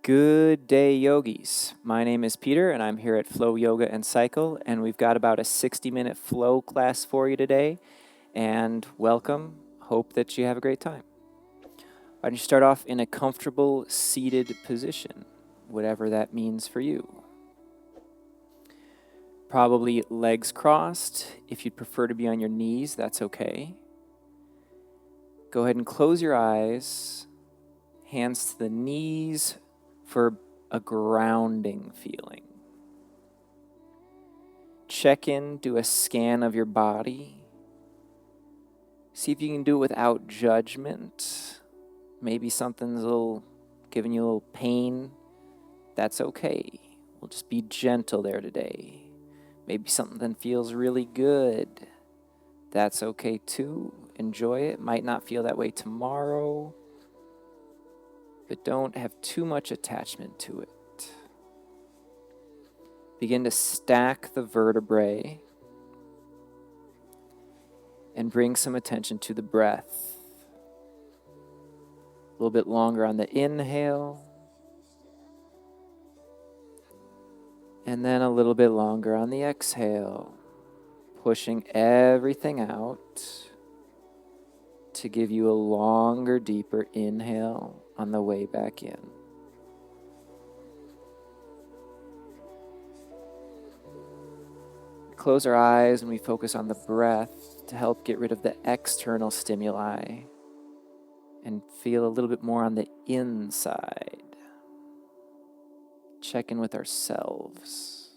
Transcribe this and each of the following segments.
Good day, yogis. My name is Peter, and I'm here at Flow Yoga and Cycle, and we've got about a 60-minute flow class for you today. And welcome. Hope that you have a great time. Why don't you start off in a comfortable seated position, whatever that means for you. Probably legs crossed. If you'd prefer to be on your knees, that's okay. Go ahead and close your eyes, hands to the knees, for a grounding feeling. Check in, do a scan of your body. See if you can do it without judgment. Maybe something's giving you a little pain. That's okay. We'll just be gentle there today. Maybe something feels really good. That's okay too. Enjoy it. Might not feel that way tomorrow. But don't have too much attachment to it. Begin to stack the vertebrae and bring some attention to the breath. A little bit longer on the inhale, and then a little bit longer on the exhale, pushing everything out to give you a longer, deeper inhale on the way back in. Close our eyes and we focus on the breath to help get rid of the external stimuli and feel a little bit more on the inside. Check in with ourselves.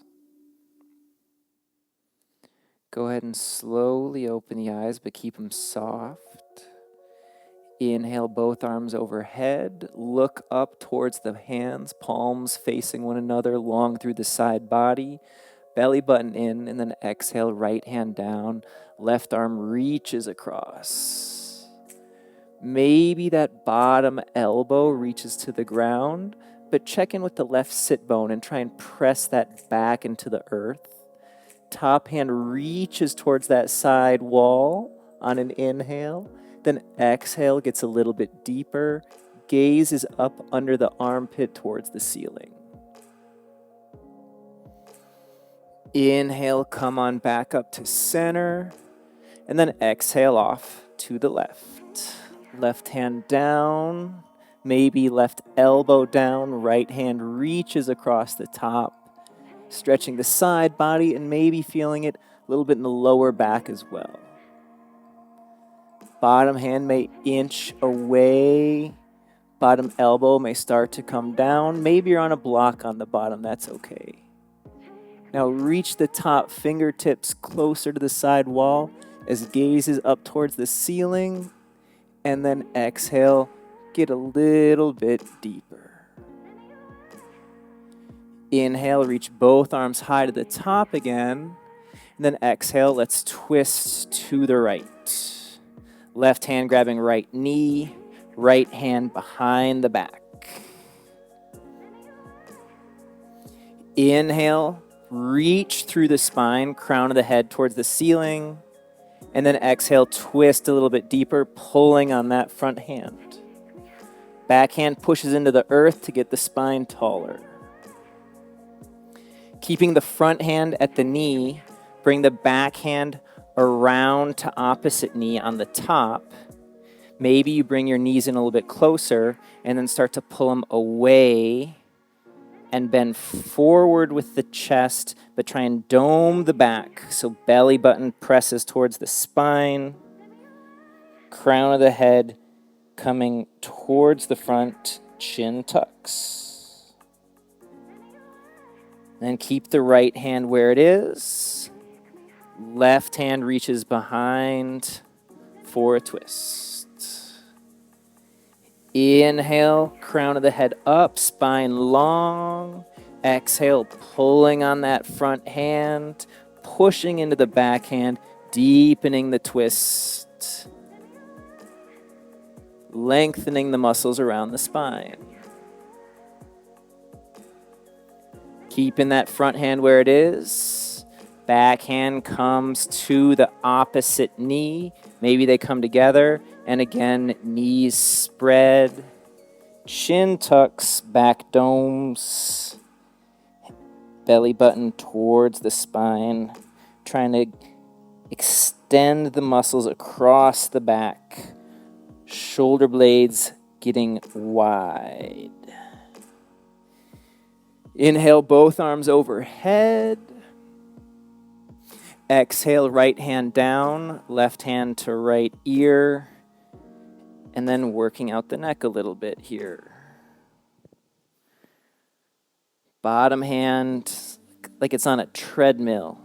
Go ahead and slowly open the eyes, but keep them soft. Inhale, both arms overhead. Look up towards the hands, palms facing one another, long through the side body. Belly button in, and then exhale, right hand down. Left arm reaches across. Maybe that bottom elbow reaches to the ground, but check in with the left sit bone and try and press that back into the earth. Top hand reaches towards that side wall on an inhale. Then exhale, gets a little bit deeper. Gaze is up under the armpit towards the ceiling. Inhale, come on back up to center. And then exhale off to the left. Left hand down, maybe left elbow down. Right hand reaches across the top, stretching the side body and maybe feeling it a little bit in the lower back as well. Bottom hand may inch away. Bottom elbow may start to come down. Maybe you're on a block on the bottom. That's okay. Now reach the top fingertips closer to the side wall as gaze is up towards the ceiling. And then exhale, get a little bit deeper. Inhale, reach both arms high to the top again. And then exhale, let's twist to the right. Left hand grabbing right knee, right hand behind the back. Inhale, reach through the spine, crown of the head towards the ceiling. And then exhale, twist a little bit deeper, pulling on that front hand. Back hand pushes into the earth to get the spine taller. Keeping the front hand at the knee, bring the back hand around to opposite knee on the top. Maybe you bring your knees in a little bit closer and then start to pull them away and bend forward with the chest, but try and dome the back. So belly button presses towards the spine. Crown of the head coming towards the front, chin tucks. Then keep the right hand where it is. Left hand reaches behind for a twist. Inhale, crown of the head up, spine long. Exhale, pulling on that front hand, pushing into the back hand, deepening the twist. Lengthening the muscles around the spine. Keeping that front hand where it is. Back hand comes to the opposite knee. Maybe they come together. And again, knees spread. Chin tucks, back domes, belly button towards the spine, trying to extend the muscles across the back, shoulder blades getting wide. Inhale, both arms overhead. Exhale, right hand down, left hand to right ear, and then working out the neck a little bit here. Bottom hand, like it's on a treadmill.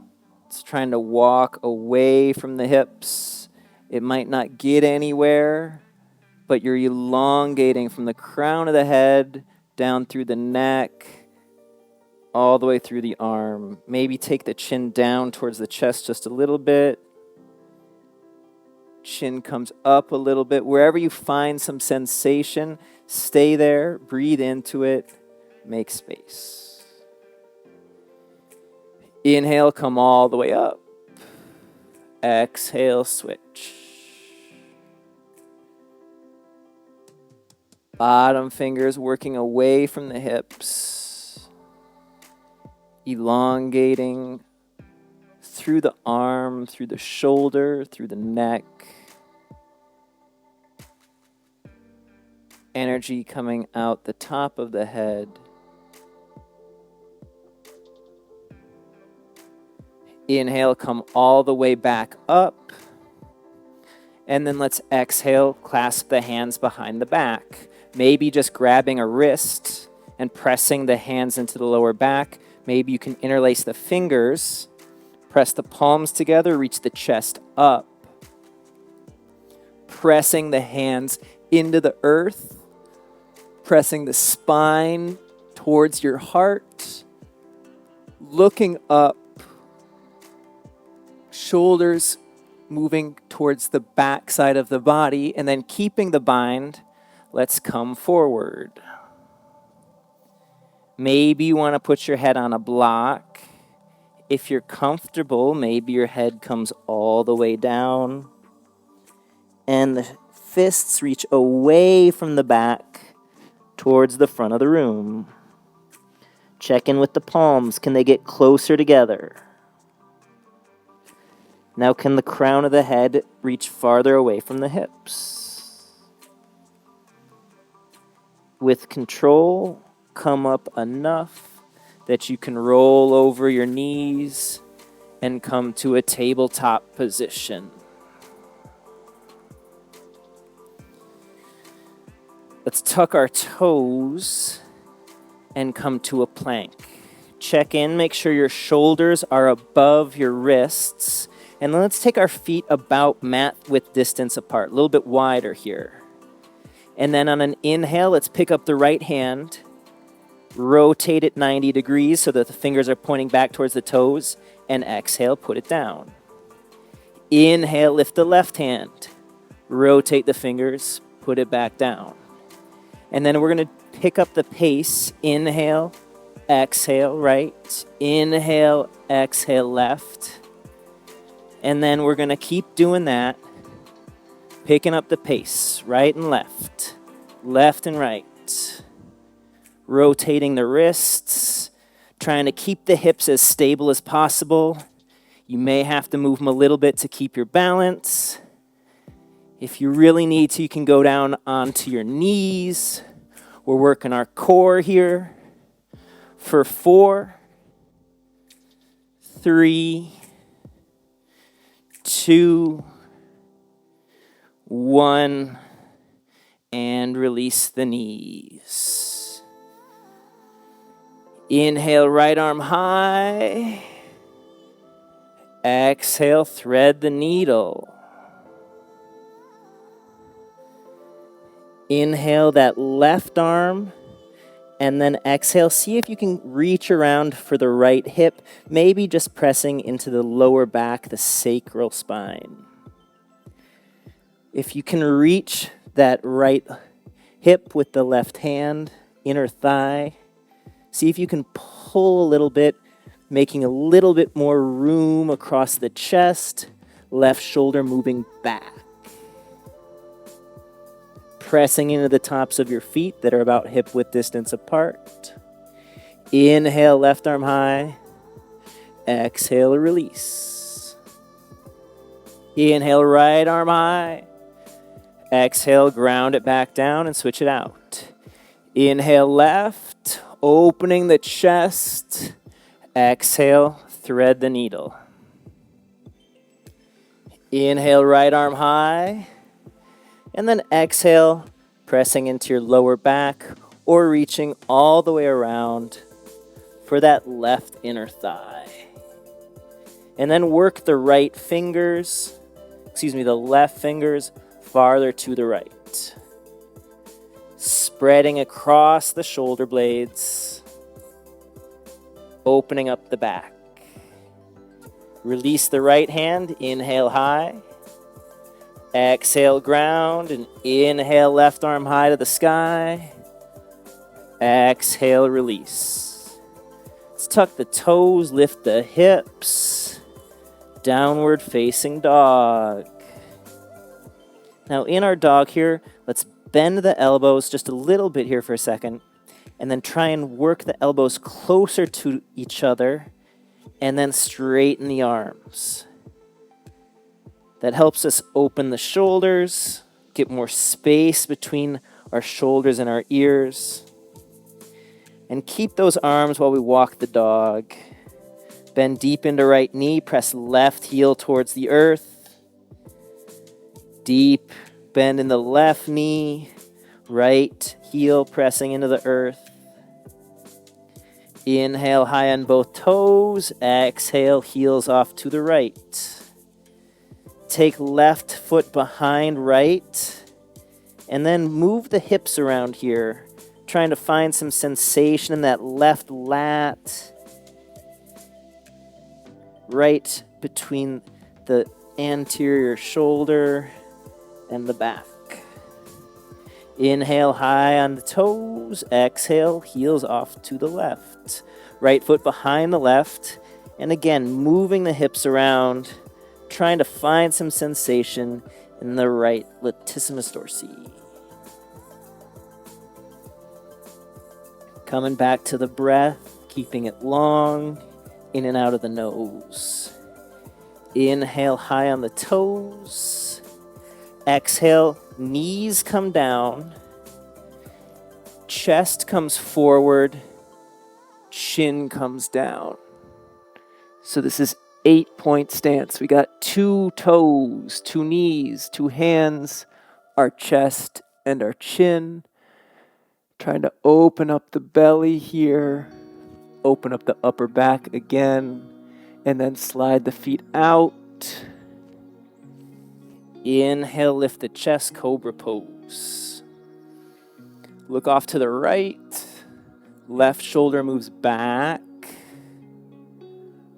It's trying to walk away from the hips. It might not get anywhere, but you're elongating from the crown of the head down through the neck, all the way through the arm. Maybe take the chin down towards the chest just a little bit. Chin comes up a little bit. Wherever you find some sensation, stay there, breathe into it, make space. Inhale, come all the way up. Exhale, switch. Bottom fingers working away from the hips. Elongating through the arm, through the shoulder, through the neck. Energy coming out the top of the head. Inhale, come all the way back up. And then let's exhale, clasp the hands behind the back. Maybe just grabbing a wrist and pressing the hands into the lower back. Maybe you can interlace the fingers, press the palms together, reach the chest up. Pressing the hands into the earth, pressing the spine towards your heart, looking up, shoulders moving towards the back side of the body, and then keeping the bind, let's come forward. Maybe you want to put your head on a block. If you're comfortable, maybe your head comes all the way down. And the fists reach away from the back towards the front of the room. Check in with the palms. Can they get closer together? Now can the crown of the head reach farther away from the hips? With control, come up enough that you can roll over your knees and come to a tabletop position. Let's tuck our toes and come to a plank. Check in, make sure your shoulders are above your wrists. And let's take our feet about mat width distance apart, a little bit wider here. And then on an inhale, let's pick up the right hand, rotate it 90 degrees so that the fingers are pointing back towards the toes, and exhale, put it down. Inhale, lift the left hand, rotate the fingers, put it back down. And then we're going to pick up the pace. Inhale, exhale, right. Inhale, exhale, left. And then we're going to keep doing that, picking up the pace, right and left and right. Rotating the wrists, trying to keep the hips as stable as possible. You may have to move them a little bit to keep your balance. If you really need to, you can go down onto your knees. We're working our core here for 4, 3, 2, 1, and release the knees. Inhale, right arm high. Exhale, thread the needle. Inhale that left arm, and then exhale. See if you can reach around for the right hip, maybe just pressing into the lower back, the sacral spine. If you can reach that right hip with the left hand, inner thigh, see if you can pull a little bit, making a little bit more room across the chest, left shoulder moving back. pressing into the tops of your feet that are about hip width distance apart. Inhale, left arm high. Exhale, release. Inhale, right arm high. Exhale, ground it back down and switch it out. Inhale, left, opening the chest. Exhale, thread the needle. Inhale, right arm high. And then exhale, pressing into your lower back or reaching all the way around for that left inner thigh. And then work the left fingers farther to the right. Spreading across the shoulder blades, opening up the back. Release the right hand, inhale high. Exhale, ground, and inhale, left arm high to the sky. Exhale, release. Let's tuck the toes, lift the hips. Downward facing dog. Now in our dog here, let's bend the elbows just a little bit here for a second, and then try and work the elbows closer to each other, and then straighten the arms. That helps us open the shoulders, get more space between our shoulders and our ears. And keep those arms while we walk the dog. Bend deep into right knee, press left heel towards the earth. Deep bend in the left knee, right heel pressing into the earth. Inhale high on both toes, exhale, heels off to the right. Take left foot behind right, and then move the hips around here, trying to find some sensation in that left lat, right between the anterior shoulder and the back. Inhale high on the toes, exhale, heels off to the left. Right foot behind the left, and again, moving the hips around, trying to find some sensation in the right latissimus dorsi. Coming back to the breath, keeping it long, in and out of the nose. Inhale high on the toes. Exhale, knees come down. Chest comes forward. Chin comes down. So this is 8-point stance. We got 2 toes, 2 knees, 2 hands, our chest and our chin. Trying to open up the belly here. Open up the upper back again. And then slide the feet out. Inhale, lift the chest, cobra pose. Look off to the right. Left shoulder moves back.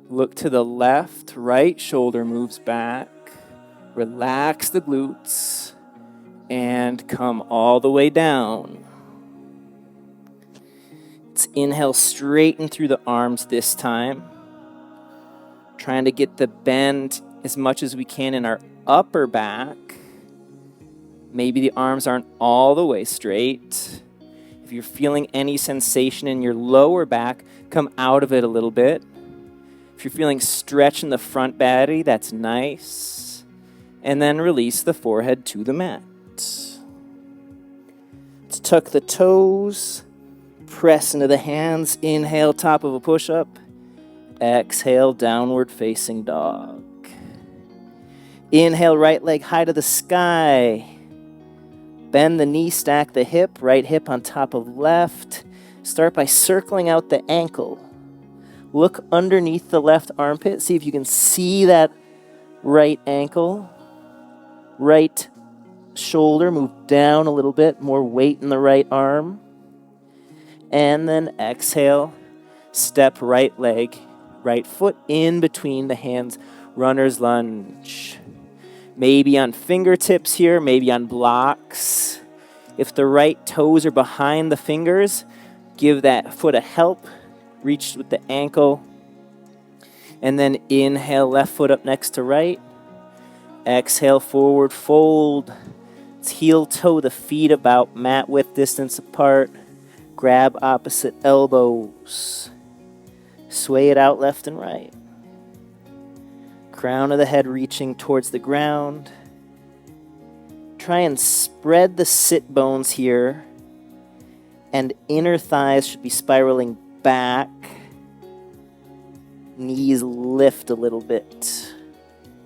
Look to the left, right shoulder moves back. Relax the glutes and come all the way down. Let's inhale, straighten through the arms this time. Trying to get the bend as much as we can in our upper back. Maybe the arms aren't all the way straight. If you're feeling any sensation in your lower back, come out of it a little bit. If you're feeling stretch in the front body, that's nice. And then release the forehead to the mat. Let's tuck the toes, press into the hands, inhale, top of a push-up. Exhale, downward facing dog. Inhale, right leg high to the sky. Bend the knee, stack the hip, right hip on top of left. Start by circling out the ankle. Look underneath the left armpit. See if you can see that right ankle. Right shoulder, move down a little bit, more weight in the right arm. And then exhale, step right leg, right foot in between the hands, runner's lunge. Maybe on fingertips here, maybe on blocks. If the right toes are behind the fingers, give that foot a help. Reach with the ankle. And then inhale, left foot up next to right. Exhale, forward fold. Let's heel toe the feet about mat width distance apart. Grab opposite elbows. Sway it out left and right. Crown of the head reaching towards the ground. Try and spread the sit bones here. And inner thighs should be spiraling back. Knees lift a little bit.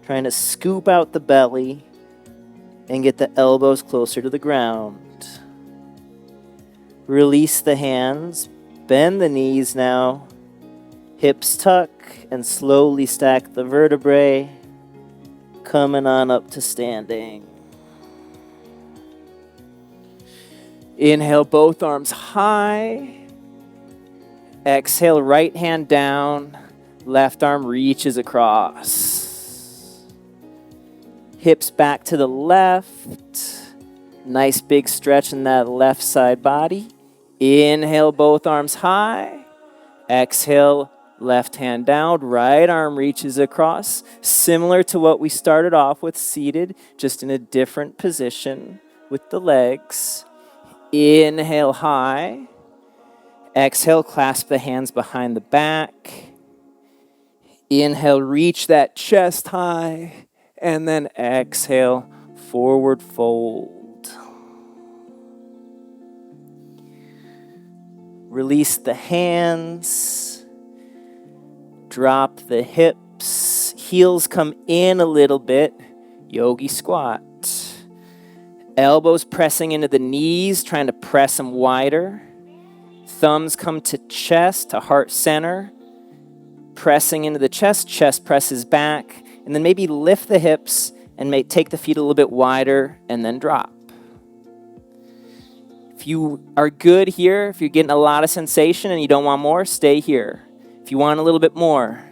Trying to scoop out the belly and get the elbows closer to the ground. Release the hands. Bend the knees now. Hips tuck and slowly stack the vertebrae. Coming on up to standing. Inhale, both arms high. Exhale, right hand down. Left arm reaches across. Hips back to the left. Nice big stretch in that left side body. Inhale, both arms high. Exhale, left hand down. Right arm reaches across. Similar to what we started off with, seated, just in a different position with the legs. Inhale, high. Exhale, clasp the hands behind the back. Inhale, reach that chest high. And then exhale, forward fold. Release the hands. Drop the hips. Heels come in a little bit. Yogi squat. Elbows pressing into the knees, trying to press them wider. Thumbs come to chest, to heart center. Pressing into the chest, chest presses back. And then maybe lift the hips and take the feet a little bit wider and then drop. If you are good here, if you're getting a lot of sensation and you don't want more, stay here. If you want a little bit more,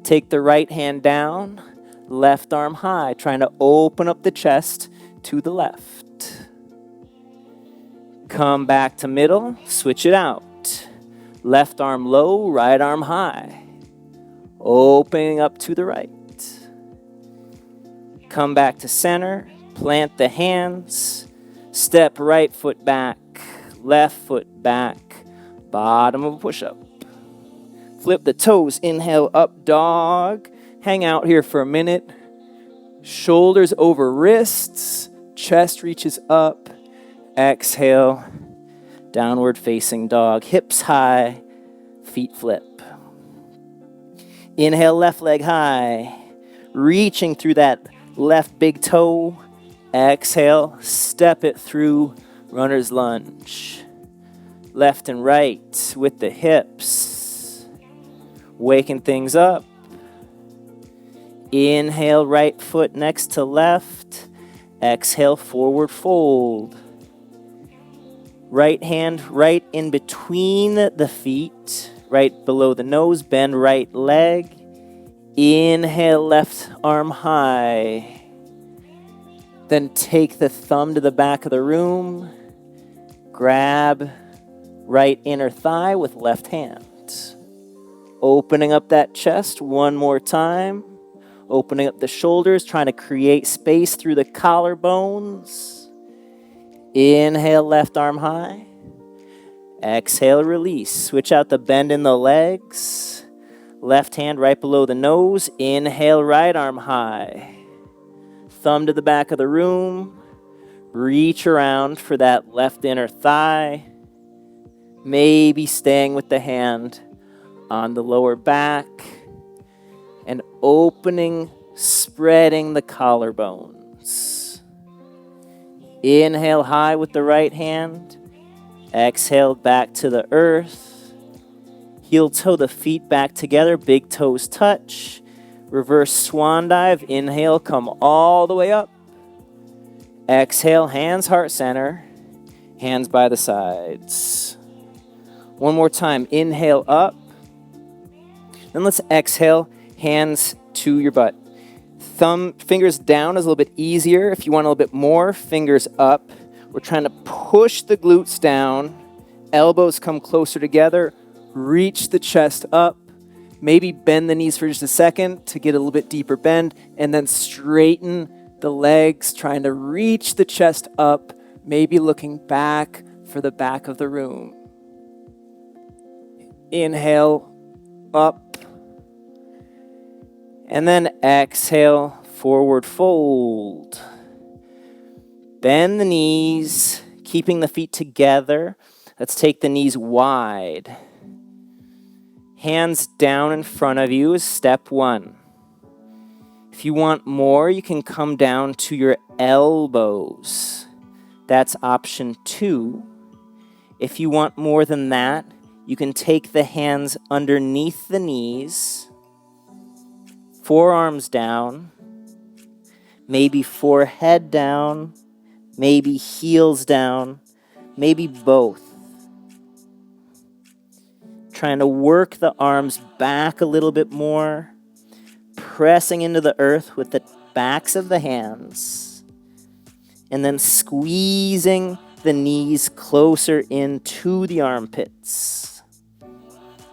take the right hand down, left arm high, trying to open up the chest to the left. Come back to middle, switch it out. Left arm low, right arm high. Opening up to the right. Come back to center, plant the hands, step right foot back, left foot back, bottom of a push-up. Flip the toes, inhale, up dog. Hang out here for a minute. Shoulders over wrists, chest reaches up. Exhale, downward facing dog. Hips high, feet flip. Inhale, left leg high. Reaching through that left big toe. Exhale, step it through, runner's lunge. Left and right with the hips. Waking things up. Inhale, right foot next to left. Exhale, forward fold. Right hand right in between the feet, right below the nose, bend right leg. Inhale, left arm high. Then take the thumb to the back of the room. Grab right inner thigh with left hand. Opening up that chest one more time. Opening up the shoulders, trying to create space through the collarbones. Inhale, left arm high. Exhale, release. Switch out the bend in the legs. Left hand right below the nose. Inhale, right arm high. Thumb to the back of the room. Reach around for that left inner thigh. Maybe staying with the hand on the lower back. And opening, spreading the collarbones. Inhale high with the right hand. Exhale back to the earth. Heel toe the feet back together. Big toes touch. Reverse swan dive. Inhale, come all the way up. Exhale, hands heart center. Hands by the sides. One more time. Inhale up. Then let's exhale. Hands to your butt. Fingers down is a little bit easier. If you want a little bit more, fingers up. We're trying to push the glutes down. Elbows come closer together. Reach the chest up. Maybe bend the knees for just a second to get a little bit deeper bend. And then straighten the legs, trying to reach the chest up, maybe looking back for the back of the room. Inhale, up. And then exhale, forward fold. Bend the knees, keeping the feet together. Let's take the knees wide. Hands down in front of you is step one. If you want more, you can come down to your elbows. That's option 2. If you want more than that, you can take the hands underneath the knees, forearms down, maybe forehead down, maybe heels down, maybe both. Trying to work the arms back a little bit more, pressing into the earth with the backs of the hands, and then squeezing the knees closer into the armpits.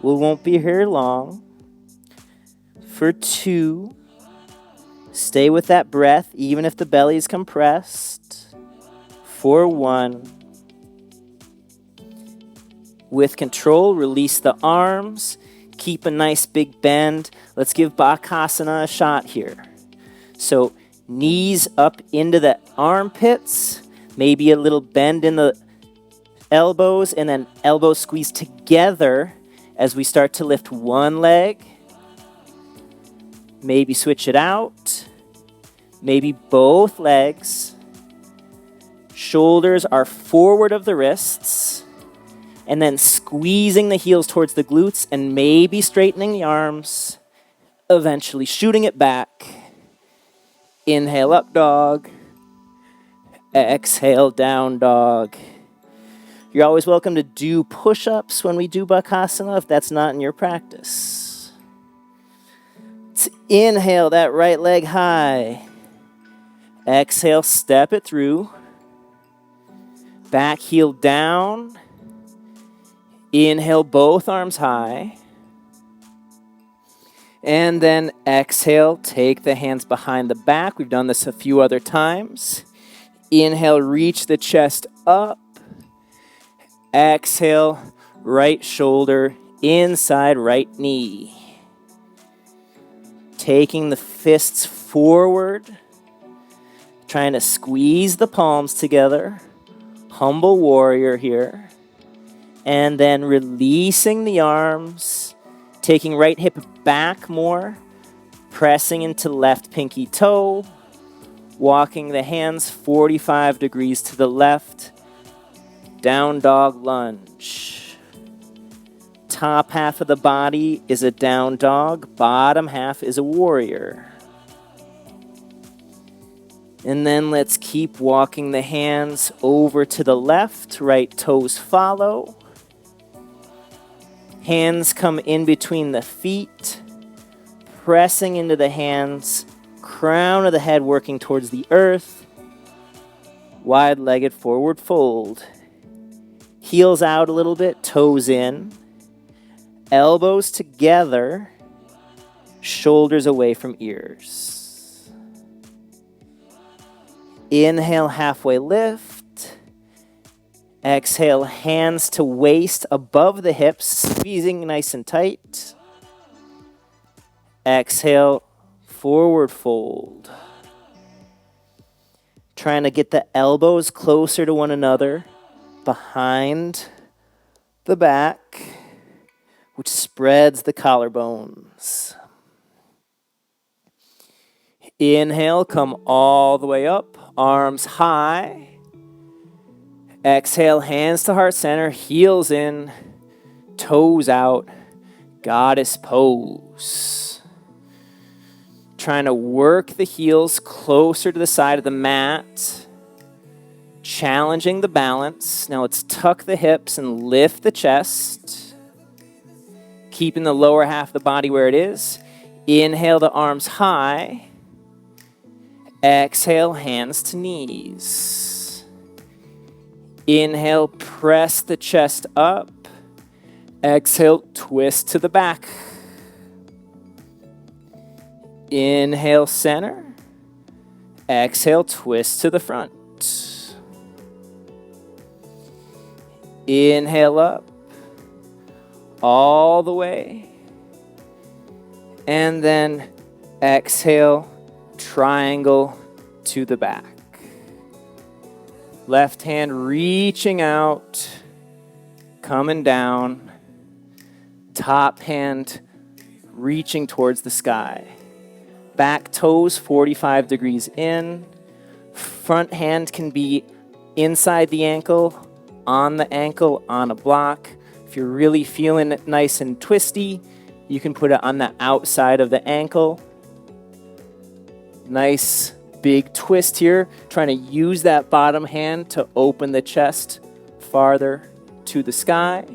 We won't be here long. For 2, stay with that breath even if the belly is compressed. For 1, with control, release the arms. Keep a nice big bend. Let's give Bakasana a shot here. So knees up into the armpits, maybe a little bend in the elbows, and then elbows squeeze together as we start to lift one leg. Maybe switch it out. Maybe both legs. Shoulders are forward of the wrists. And then squeezing the heels towards the glutes and maybe straightening the arms. Eventually shooting it back. Inhale, up dog. Exhale, down dog. You're always welcome to do push-ups when we do Bakasana if that's not in your practice. Let's inhale that right leg high. Exhale, step it through. Back heel down. Inhale, both arms high. And then exhale, take the hands behind the back. We've done this a few other times. Inhale, reach the chest up. Exhale, right shoulder inside right knee. Taking the fists forward. Trying to squeeze the palms together. Humble warrior here. And then releasing the arms. Taking right hip back more. Pressing into left pinky toe. Walking the hands 45 degrees to the left. Down dog lunge. Top half of the body is a down dog. Bottom half is a warrior. And then let's keep walking the hands over to the left. Right toes follow. Hands come in between the feet. Pressing into the hands. Crown of the head working towards the earth. Wide-legged forward fold. Heels out a little bit, toes in. Elbows together. Shoulders away from ears. Inhale, halfway lift. Exhale, hands to waist above the hips, squeezing nice and tight. Exhale, forward fold. Trying to get the elbows closer to one another behind the back, which spreads the collarbones. Inhale, come all the way up, arms high. Exhale, hands to heart center, heels in, toes out, goddess pose. Trying to work the heels closer to the side of the mat. Challenging the balance. Now let's tuck the hips and lift the chest. Keeping the lower half of the body where it is. Inhale the arms high. Exhale, hands to knees. Inhale, press the chest up. Exhale, twist to the back. Inhale, center. Exhale, twist to the front. Inhale up, all the way. And then exhale, triangle to the back. Left hand reaching out, coming down. Top hand reaching towards the sky. Back toes 45 degrees in. Front hand can be inside the ankle, on a block. If you're really feeling it nice and twisty, you can put it on the outside of the ankle. Nice big twist here, trying to use that bottom hand to open the chest farther to the sky.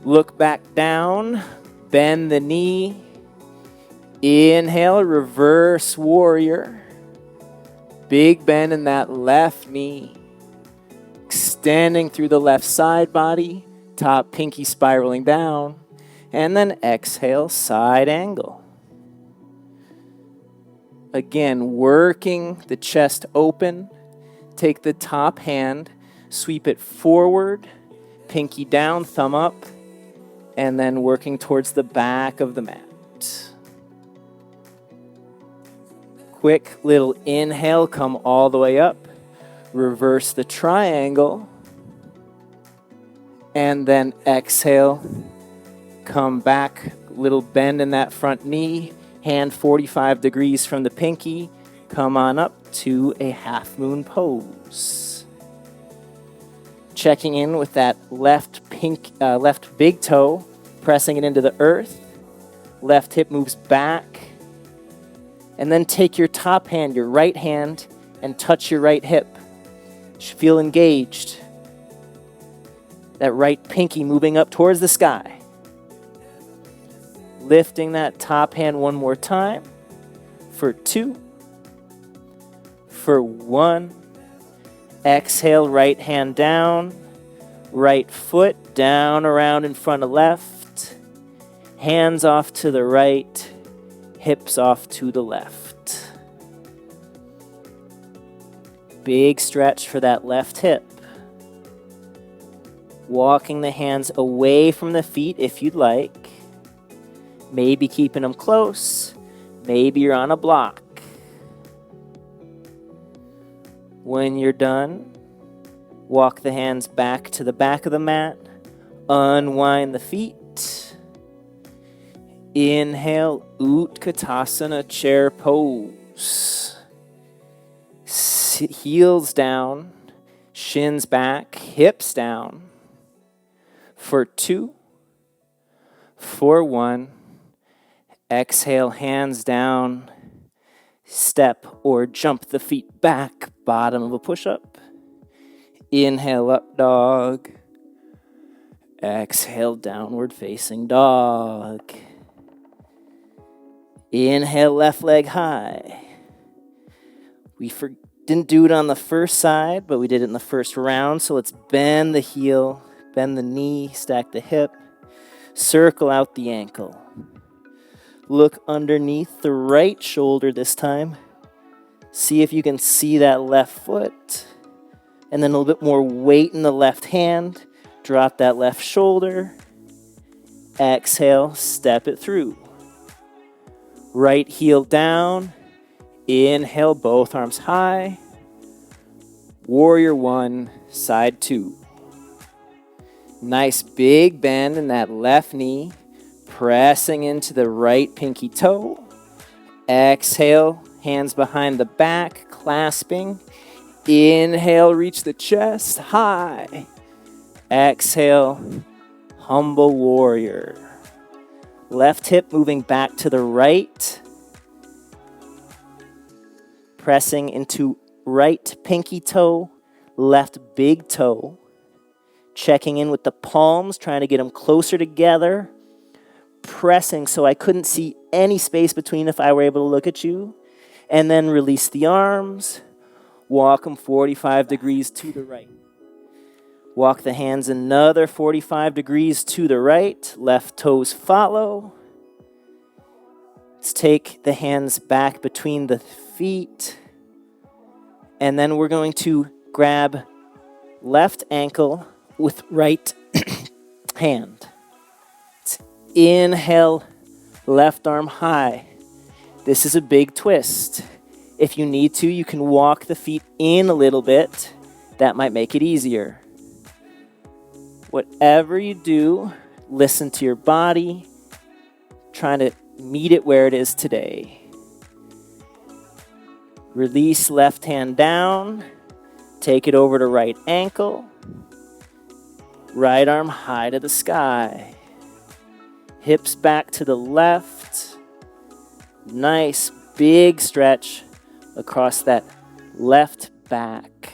Look back down, bend the knee. Inhale, reverse warrior. Big bend in that left knee. Extending through the left side body, top pinky spiraling down. And then exhale, side angle. Again, working the chest open. Take the top hand, sweep it forward, pinky down, thumb up, and then working towards the back of the mat. Quick little inhale, come all the way up. Reverse the triangle. And then exhale, come back, little bend in that front knee. Hand 45 degrees from the pinky. Come on up to a half moon pose. Checking in with that left big toe, pressing it into the earth. Left hip moves back. And then take your top hand, your right hand, and touch your right hip. You should feel engaged. That right pinky moving up towards the sky. Lifting that top hand one more time. For 2. For 1. Exhale, right hand down. Right foot down around in front of left. Hands off to the right. Hips off to the left. Big stretch for that left hip. Walking the hands away from the feet if you'd like. Maybe keeping them close. Maybe you're on a block. When you're done, walk the hands back to the back of the mat. Unwind the feet. Inhale, Utkatasana chair pose. Heels down, shins back, hips down. For 2, for 1. Exhale, hands down. Step or jump the feet back, bottom of a push-up. Inhale, up dog. Exhale, downward facing dog. Inhale, left leg high. We didn't do it on the first side, but we did it in the first round. So let's bend the heel, bend the knee, stack the hip, circle out the ankle. Look underneath the right shoulder this time. See if you can see that left foot. And then a little bit more weight in the left hand. Drop that left shoulder. Exhale, step it through. Right heel down. Inhale, both arms high. Warrior 1, side 2. Nice big bend in that left knee. Pressing into the right pinky toe. Exhale, hands behind the back, clasping. Inhale, reach the chest high. Exhale, humble warrior. Left hip moving back to the right. Pressing into right pinky toe, left big toe. Checking in with the palms, trying to get them closer together. Pressing so I couldn't see any space between if I were able to look at you. And then release the arms. Walk them 45 degrees to the right. Walk the hands another 45 degrees to the right. Left toes follow. Let's take the hands back between the feet. And then we're going to grab left ankle with right hand. Let's inhale, left arm high. This is a big twist. If you need to, you can walk the feet in a little bit. That might make it easier. Whatever you do, listen to your body, trying to meet it where it is today. Release left hand down, take it over to right ankle, right arm high to the sky, hips back to the left, nice big stretch across that left back,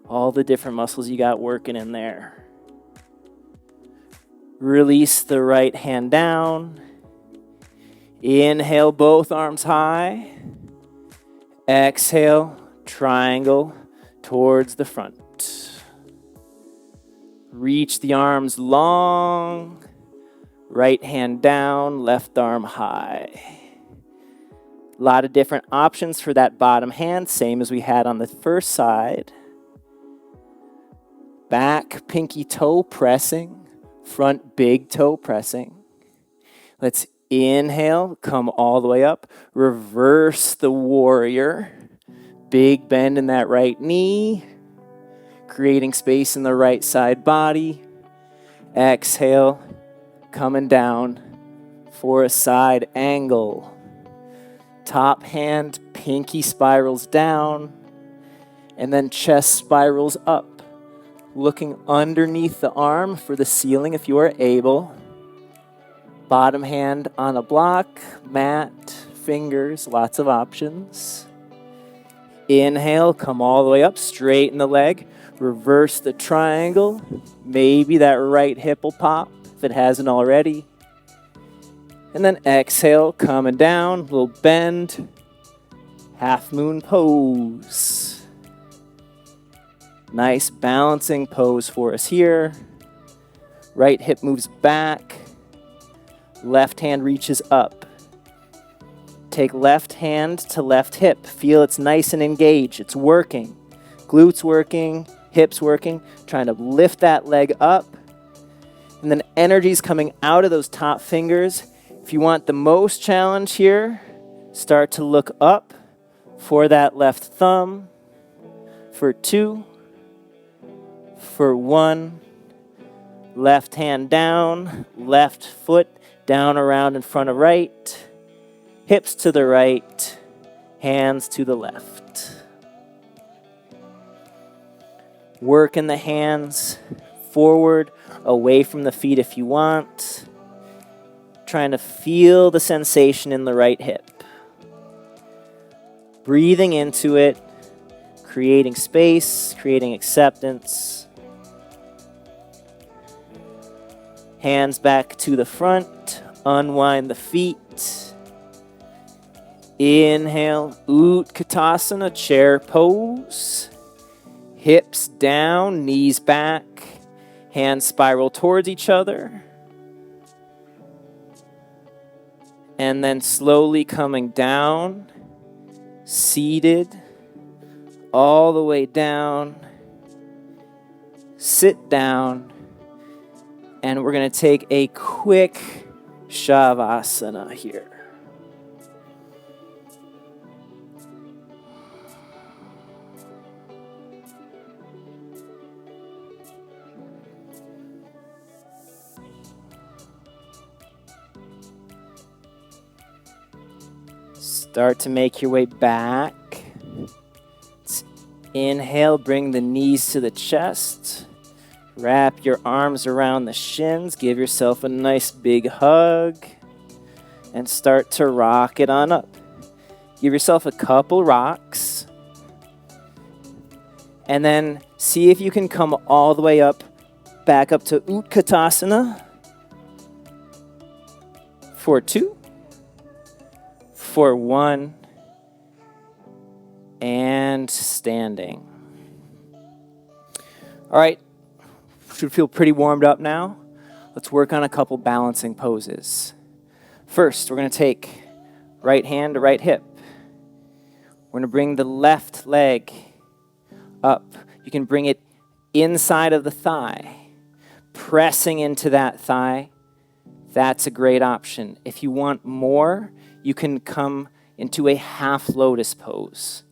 all the different muscles you got working in there. Release the right hand down. Inhale, both arms high. Exhale, triangle towards the front. Reach the arms long. Right hand down, left arm high. A lot of different options for that bottom hand, same as we had on the first side. Back pinky toe pressing. Front big toe pressing. Let's inhale, come all the way up. Reverse the warrior. Big bend in that right knee. Creating space in the right side body. Exhale, coming down for a side angle. Top hand, pinky spirals down. And then chest spirals up. Looking underneath the arm for the ceiling if you are able. Bottom hand on a block, mat, fingers, lots of options. Inhale, come all the way up, straighten the leg. Reverse the triangle. Maybe that right hip will pop if it hasn't already. And then exhale, coming down, little bend. Half moon pose. Nice balancing pose for us here. Right hip moves back. Left hand reaches up. Take left hand to left hip. Feel it's nice and engaged. It's working. Glutes working, hips working. Trying to lift that leg up. And then energy's coming out of those top fingers. If you want the most challenge here, start to look up for that left thumb. For 2. For 1, left hand down, left foot down around in front of right, hips to the right, hands to the left. Work in the hands, forward, away from the feet if you want. Trying to feel the sensation in the right hip. Breathing into it, creating space, creating acceptance. Hands back to the front, unwind the feet. Inhale, Utkatasana, chair pose. Hips down, knees back, hands spiral towards each other. And then slowly coming down, seated, all the way down. Sit down. And we're going to take a quick Shavasana here. Start to make your way back. Let's inhale, bring the knees to the chest. Wrap your arms around the shins. Give yourself a nice big hug. And start to rock it on up. Give yourself a couple rocks. And then see if you can come all the way up, back up to Utkatasana. For 2. For 1. And standing. All right. Should feel pretty warmed up now. Let's work on a couple balancing poses. First, we're going to take Right hand to right hip. We're going to bring the left leg up. You can bring it inside of the thigh, pressing into that thigh. That's a great option. If you want more, you can come into a half lotus pose.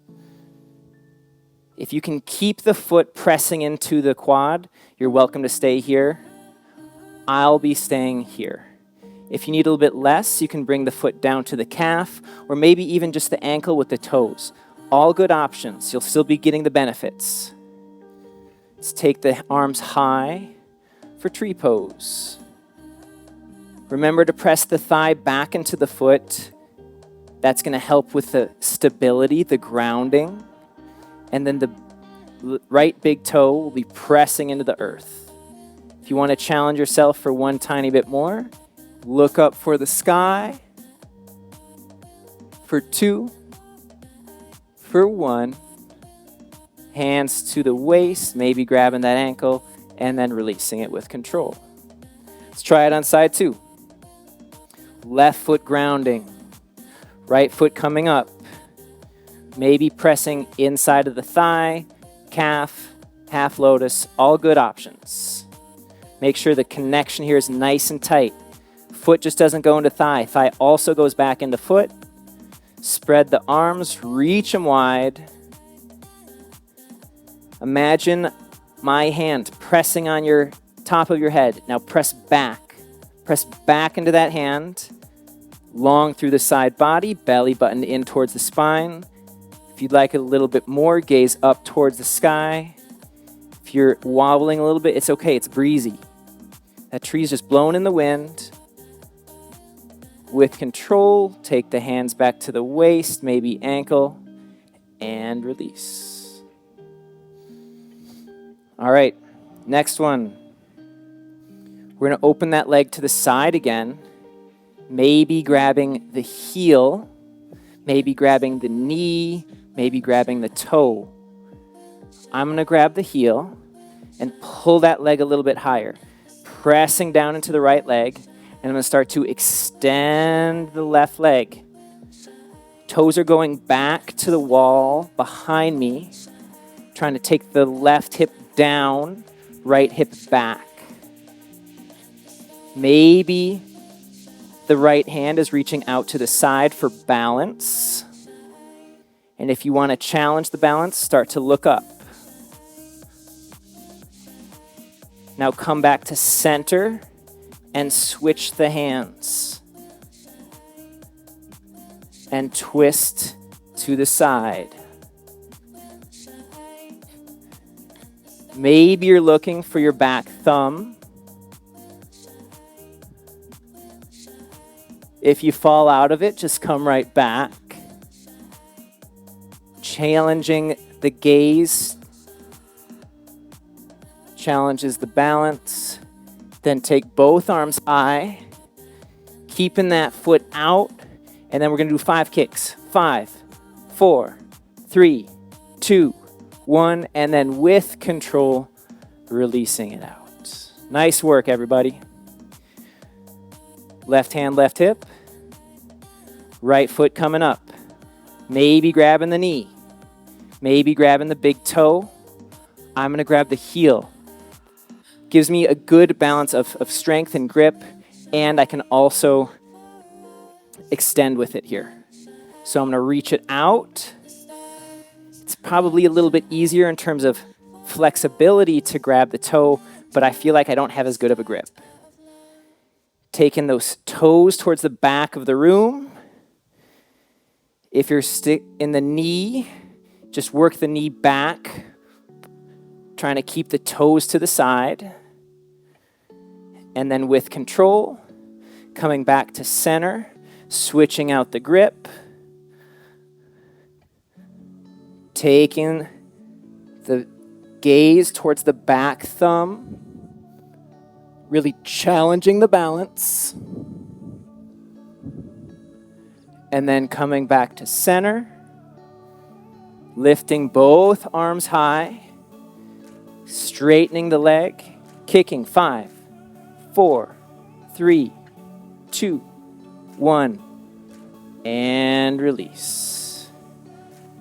If you can keep the foot pressing into the quad, you're welcome to stay here. I'll be staying here. If you need a little bit less, you can bring the foot down to the calf, or maybe even just the ankle with the toes. All good options. You'll still be getting the benefits. Let's take the arms high for tree pose. Remember to press the thigh back into the foot. That's going to help with the stability, the grounding. And then the right big toe will be pressing into the earth. If you want to challenge yourself for one tiny bit more, look up for the sky. For 2. For 1. Hands to the waist, maybe grabbing that ankle, and then releasing it with control. Let's try it on side 2. Left foot grounding. Right foot coming up. Maybe pressing inside of the thigh, calf, half lotus, all good options. Make sure the connection here is nice and tight. Foot just doesn't go into thigh. Thigh also goes back into foot. Spread the arms, reach them wide. Imagine my hand pressing on your top of your head. Now press back. Press back into that hand. Long through the side body, belly button in towards the spine. If you'd like a little bit more, gaze up towards the sky. If you're wobbling a little bit, it's okay, it's breezy. That tree's just blowing in the wind. With control, take the hands back to the waist, maybe ankle, and release. All right, next one. We're gonna open that leg to the side again, maybe grabbing the heel, maybe grabbing the knee, maybe grabbing the toe. I'm gonna grab the heel and pull that leg a little bit higher, pressing down into the right leg, and I'm gonna start to extend the left leg. Toes are going back to the wall behind me, trying to take the left hip down, right hip back. Maybe the right hand is reaching out to the side for balance. And if you want to challenge the balance, start to look up. Now come back to center and switch the hands. And twist to the side. Maybe you're looking for your back thumb. If you fall out of it, just come right back. Challenging the gaze challenges the balance. Then take both arms high, keeping that foot out, and then we're going to do 5 kicks. 5, 4, 3, 2, 1, and then with control, releasing it out. Nice work, everybody. Left hand, left hip. Right foot coming up. Maybe grabbing the knee. Maybe grabbing the big toe. I'm going to grab the heel. Gives me a good balance of strength and grip, and I can also extend with it here. So I'm going to reach it out. It's probably a little bit easier in terms of flexibility to grab the toe, but I feel like I don't have as good of a grip. Taking those toes towards the back of the room. If you're in the knee, just work the knee back, trying to keep the toes to the side. And then with control, coming back to center, switching out the grip, taking the gaze towards the back thumb, really challenging the balance. And then coming back to center, lifting both arms high, straightening the leg, kicking 5, 4, 3, 2, 1, And release.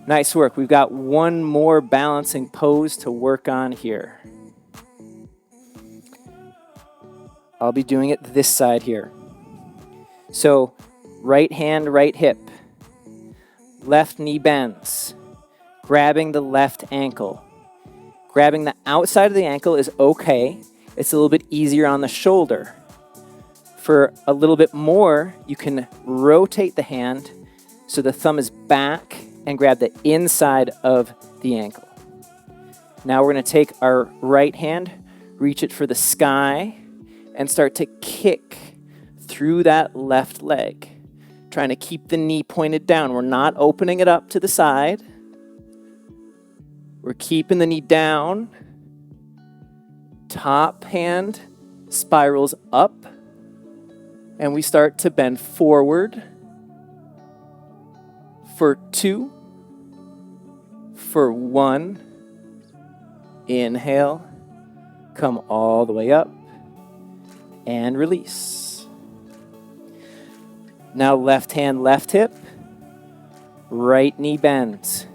Nice work. We've got one more balancing pose to work on here. I'll be doing it this side here. So right hand, right hip. Left knee bends. Grabbing the left ankle. Grabbing the outside of the ankle is okay. It's a little bit easier on the shoulder. For a little bit more, you can rotate the hand so the thumb is back and grab the inside of the ankle. Now we're going to take our right hand, reach it for the sky, and start to kick through that left leg. Trying to keep the knee pointed down. We're not opening it up to the side. We're keeping the knee down. Top hand spirals up. And we start to bend forward for 2, for 1. Inhale, come all the way up, and release. Now left hand, left hip, right knee bends.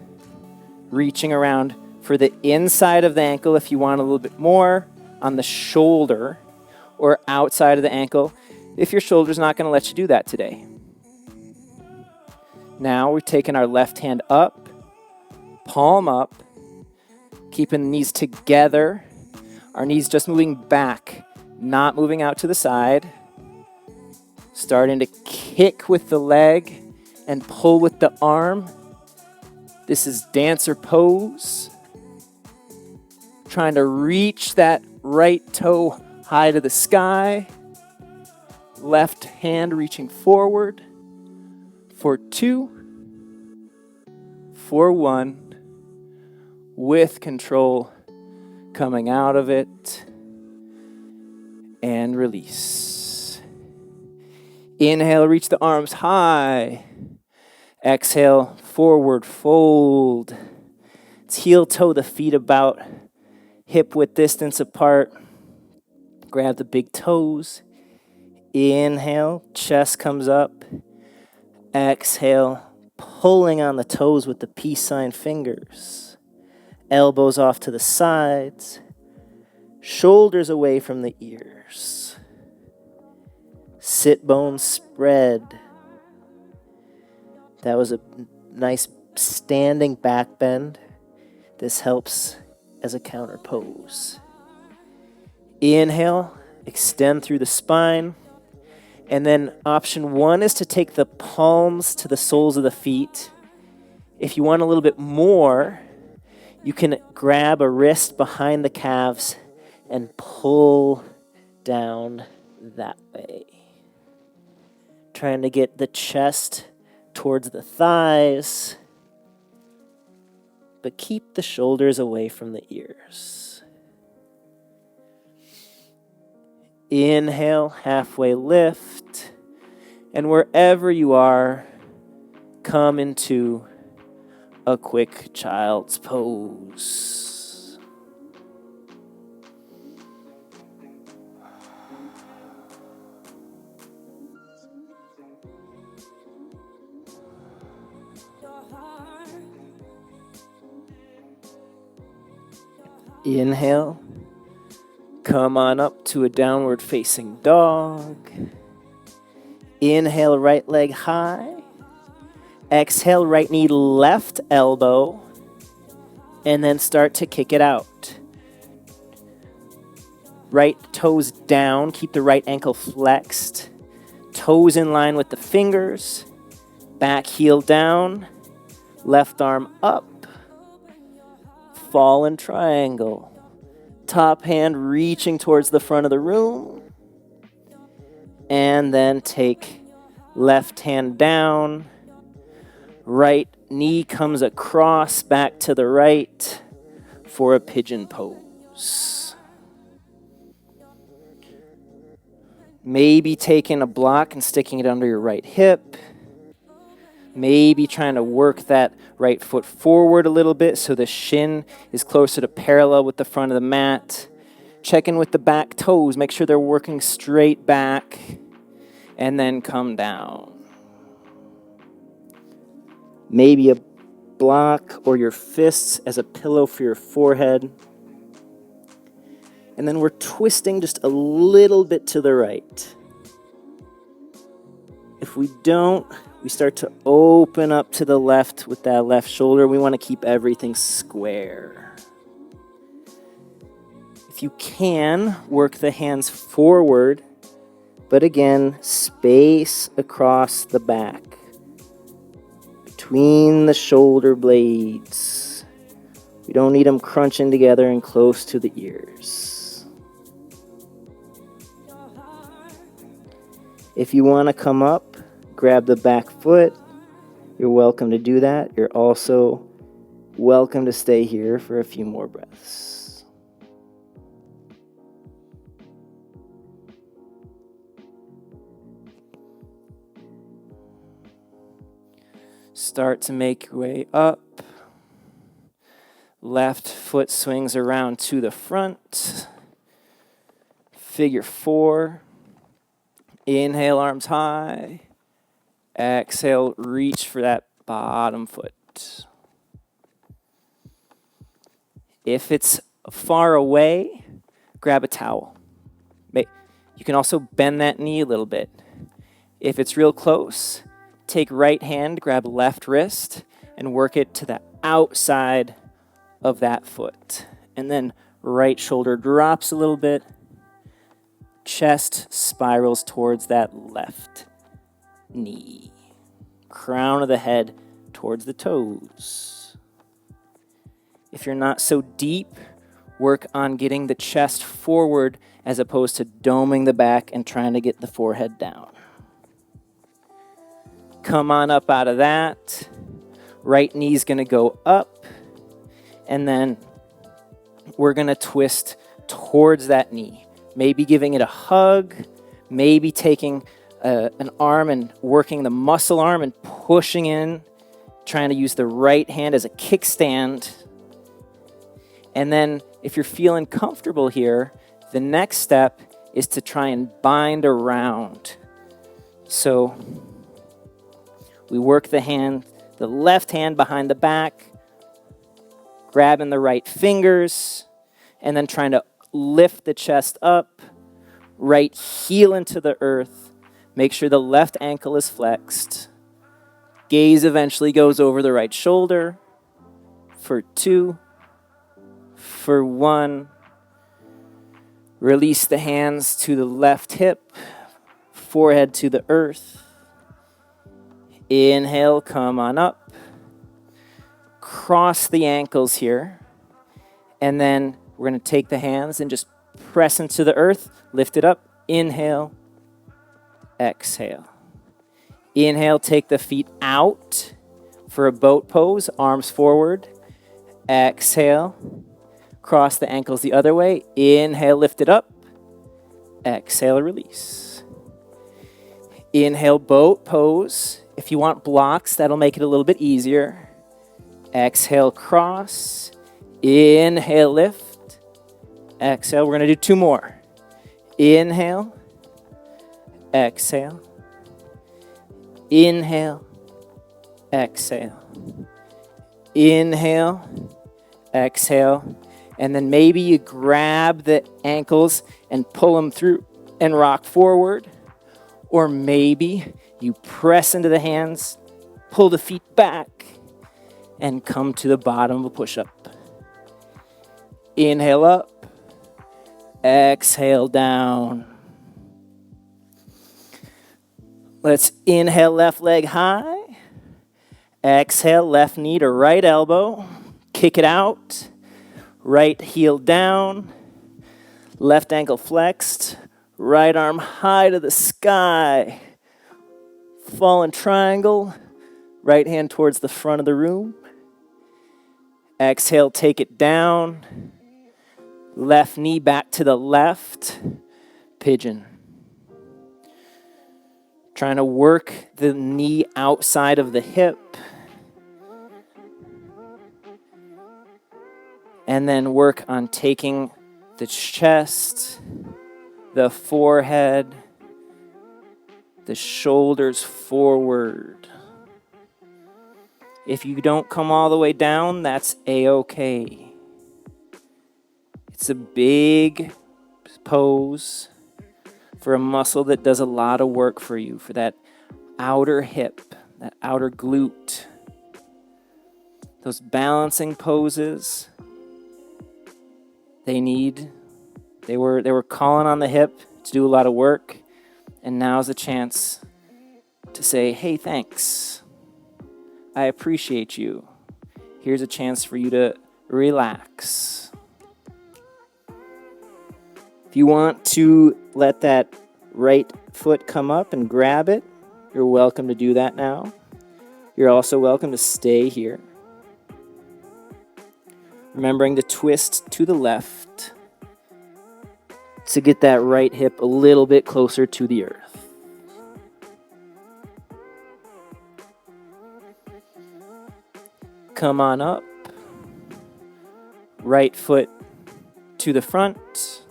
Reaching around for the inside of the ankle if you want a little bit more, on the shoulder, or outside of the ankle if your shoulder's not going to let you do that today. Now we're taking our left hand up, palm up, keeping the knees together. Our knees just moving back, not moving out to the side. Starting to kick with the leg and pull with the arm. This is dancer pose. Trying to reach that right toe high to the sky. Left hand reaching forward for 2, for 1, with control coming out of it, and release. Inhale, reach the arms high. Exhale, forward fold. It's heel toe the feet about hip width distance apart. Grab the big toes. Inhale, chest comes up. Exhale, pulling on the toes with the peace sign fingers. Elbows off to the sides. Shoulders away from the ears. Sit bones spread. That was a nice standing back bend. This helps as a counter pose. Inhale, extend through the spine. And then option 1 is to take the palms to the soles of the feet. If you want a little bit more, you can grab a wrist behind the calves and pull down that way. Trying to get the chest towards the thighs, but keep the shoulders away from the ears. Inhale, halfway lift, and wherever you are, come into a quick child's pose. Inhale. Come on up to a downward facing dog. Inhale, right leg high. Exhale, right knee, left elbow. And then start to kick it out. Right toes down. Keep the right ankle flexed. Toes in line with the fingers. Back heel down. Left arm up. Fallen triangle. Top hand reaching towards the front of the room. And then take left hand down. Right knee comes across back to the right for a pigeon pose. Maybe taking a block and sticking it under your right hip. Maybe trying to work that right foot forward a little bit so the shin is closer to parallel with the front of the mat. Check in with the back toes. Make sure they're working straight back. And then come down. maybe a block or your fists as a pillow for your forehead. And then we're twisting just a little bit to the right. If we don't, we start to open up to the left with that left shoulder. We want to keep everything square. If you can, work the hands forward, but again, space across the back, between the shoulder blades. We don't need them crunching together and close to the ears. If you want to come up, grab the back foot. You're welcome to do that. You're also welcome to stay here for a few more breaths. Start to make your way up. Left foot swings around to the front. Figure 4. Inhale, arms high. Exhale, reach for that bottom foot. If it's far away, grab a towel. You can also bend that knee a little bit. If it's real close, take right hand, grab left wrist, and work it to the outside of that foot. And then right shoulder drops a little bit. Chest spirals towards that left knee. Crown of the head towards the toes. If you're not so deep, work on getting the chest forward as opposed to doming the back and trying to get the forehead down. Come on up out of that. Right knee's going to go up. And then we're going to twist towards that knee. Maybe giving it a hug. Maybe taking an arm and working the muscle arm and pushing in. Trying to use the right hand as a kickstand. And then if you're feeling comfortable here, the next step is to try and bind around. So we work the left hand behind the back, grabbing the right fingers, and then trying to lift the chest up, right heel into the earth. Make sure the left ankle is flexed. Gaze eventually goes over the right shoulder. For 2, for 1. Release the hands to the left hip, forehead to the earth. Inhale, come on up. Cross the ankles here. And then we're going to take the hands and just press into the earth. Lift it up. Inhale. Exhale. Inhale, take the feet out for a boat pose. Arms forward. Exhale. Cross the ankles the other way. Inhale, lift it up. Exhale, release. Inhale, boat pose. If you want blocks, that'll make it a little bit easier. Exhale, cross. Inhale, lift. Exhale. We're going to do 2 more. Inhale. Exhale. Inhale. Exhale. Inhale. Exhale. And then maybe you grab the ankles and pull them through and rock forward. Or maybe you press into the hands, pull the feet back, and come to the bottom of a push-up. Inhale up. Exhale down. Let's inhale left leg high. Exhale left knee to right elbow. Kick it out. Right heel down. Left ankle flexed. Right arm high to the sky. Fallen triangle. Right hand towards the front of the room. Exhale, take it down. Left knee back to the left. Pigeon. Trying to work the knee outside of the hip. And then work on taking the chest, the forehead, the shoulders forward. If you don't come all the way down, that's a-okay. It's a big pose for a muscle that does a lot of work for you, for that outer hip, that outer glute. Those balancing poses, they were calling on the hip to do a lot of work, and now's the chance to say, hey, thanks. I appreciate you. Here's a chance for you to relax. If you want to let that right foot come up and grab it, you're welcome to do that now. You're also welcome to stay here. Remembering to twist to the left to get that right hip a little bit closer to the earth. Come on up. Right foot to the front.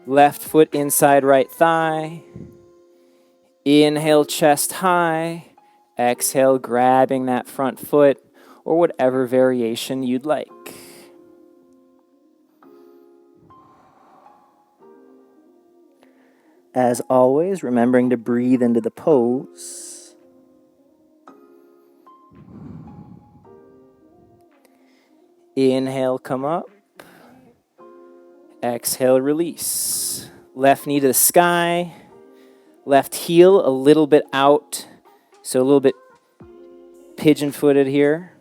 Left foot inside right thigh. Inhale, chest high. Exhale, grabbing that front foot, or whatever variation you'd like. As always, remembering to breathe into the pose. Inhale, come up. Exhale, release. Left knee to the sky. Left heel a little bit out, so a little bit pigeon-footed here.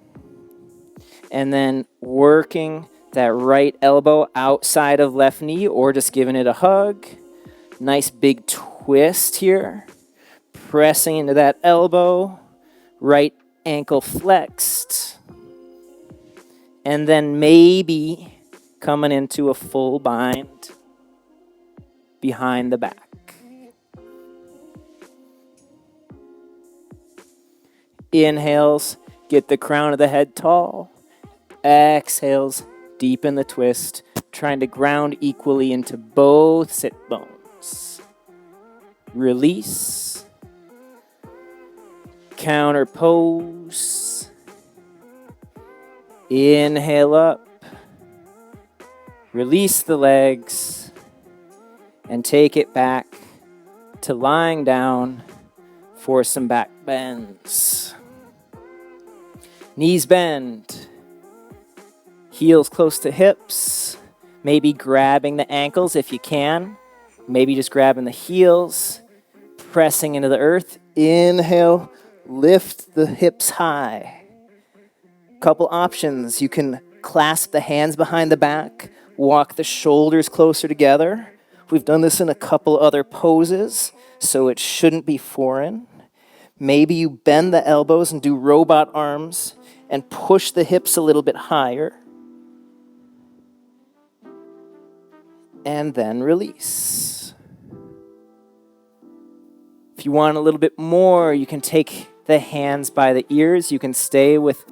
And then working that right elbow outside of left knee, or just giving it a hug. Nice big twist here. Pressing into that elbow. Right ankle flexed. And then maybe coming into a full bind behind the back. Inhales, get the crown of the head tall. Exhales, deepen the twist, trying to ground equally into both sit bones. Release. Counter pose. Inhale up. Release the legs and take it back to lying down for some back bends. Knees bend, heels close to hips, maybe grabbing the ankles if you can, maybe just grabbing the heels, pressing into the earth. Inhale, lift the hips high. Couple options. You can clasp the hands behind the back, walk the shoulders closer together. We've done this in a couple other poses, so it shouldn't be foreign. Maybe you bend the elbows and do robot arms and push the hips a little bit higher. And then release. If you want a little bit more, you can take the hands by the ears. You can stay with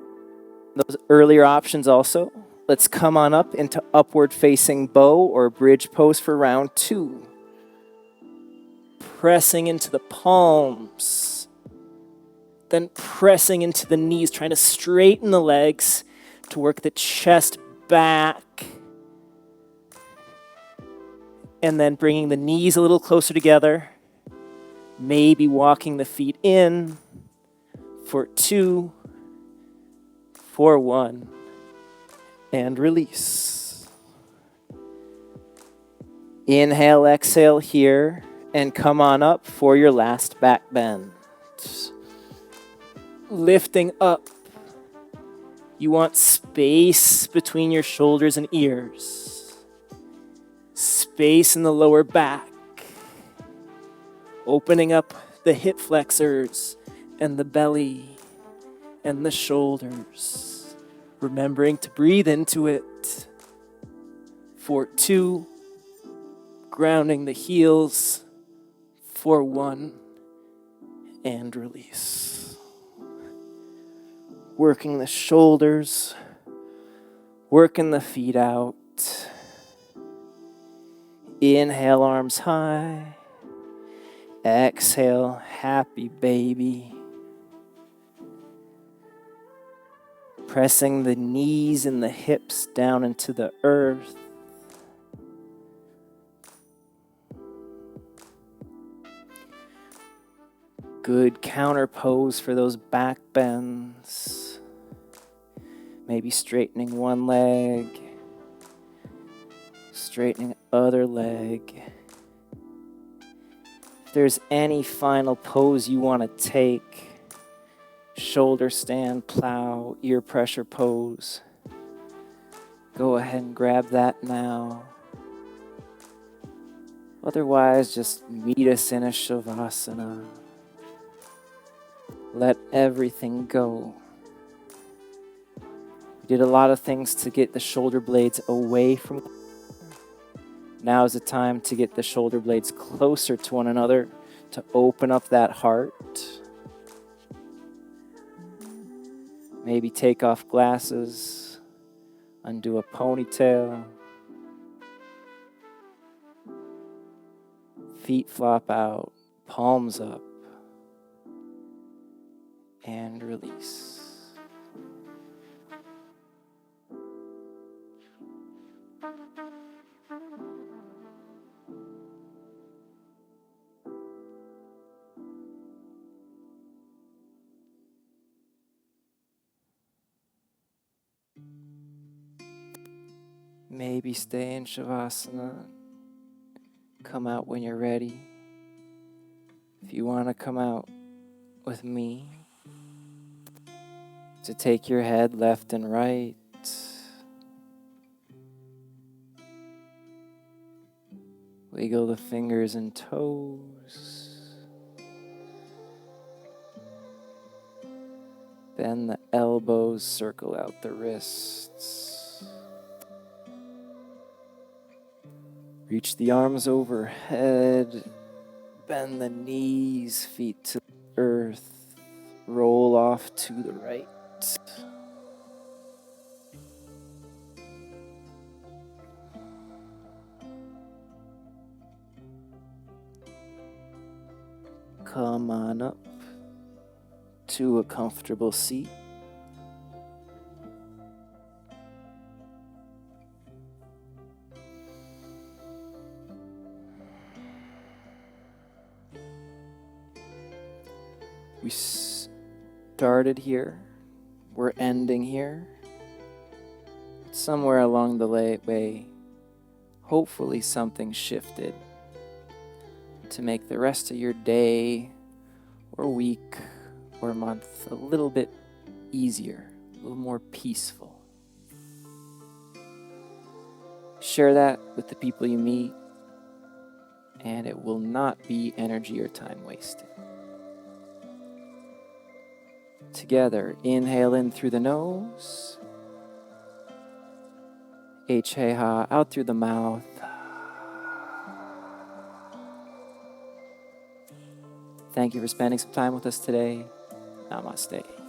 those earlier options also. Let's come on up into upward facing bow or bridge pose for round 2. Pressing into the palms. Then pressing into the knees, trying to straighten the legs to work the chest back. And then bringing the knees a little closer together. Maybe walking the feet in for 2, for 1, and release. Inhale, exhale here, and come on up for your last back bend. Lifting up. You want space between your shoulders and ears. Space in the lower back. Opening up the hip flexors and the belly and the shoulders. Remembering to breathe into it. For 2, grounding the heels. For 1, and release. Working the shoulders, working the feet out. Inhale, arms high. Exhale, happy baby. Pressing the knees and the hips down into the earth. Good counter pose for those back bends. Maybe straightening one leg, straightening other leg. If there's any final pose you want to take, shoulder stand, plow, ear pressure pose, go ahead and grab that now. Otherwise, just meet us in a Shavasana. Let everything go. We did a lot of things to get the shoulder blades away from. Now is the time to get the shoulder blades closer to one another, to open up that heart. Maybe take off glasses, undo a ponytail. Feet flop out, palms up, and release. Maybe stay in Shavasana. Come out when you're ready. If you want to come out with me, to take your head left and right. Wiggle the fingers and toes. Bend the elbows, circle out the wrists. Reach the arms overhead, bend the knees, feet to the earth, roll off to the right. Come on up to a comfortable seat. We started here, we're ending here. Somewhere along the way, hopefully something shifted to make the rest of your day or week or month a little bit easier, a little more peaceful. Share that with the people you meet, and it will not be energy or time wasted. Together, inhale in through the nose. H-ha out through the mouth. Thank you for spending some time with us today. Namaste.